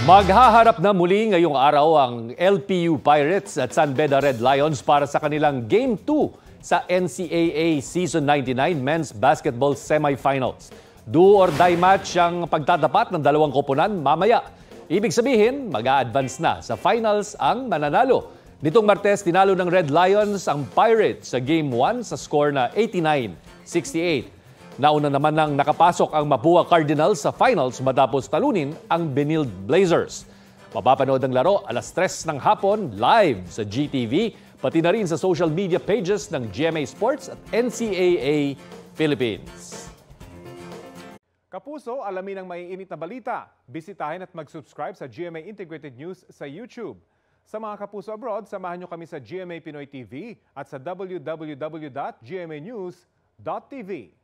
Maghaharap na muli ngayong araw ang LPU Pirates at San Beda Red Lions para sa kanilang Game 2 sa NCAA Season 99 Men's Basketball Semifinals. Do or die match ang pagtatapat ng dalawang koponan mamaya. Ibig sabihin, mag-a-advance na sa finals ang mananalo. Nitong Martes, tinalo ng Red Lions ang Pirates sa Game 1 sa score na 89-68. Nauna naman nang nakapasok ang Mapua Cardinals sa finals matapos talunin ang Benilde Blazers. Mapapanood ang laro alas 3 ng hapon live sa GTV, pati na rin sa social media pages ng GMA Sports at NCAA Philippines. Kapuso, alamin ang maiinit na balita. Bisitahin at mag-subscribe sa GMA Integrated News sa YouTube. Sa mga kapuso abroad, samahan nyo kami sa GMA Pinoy TV at sa www.gmanews.tv.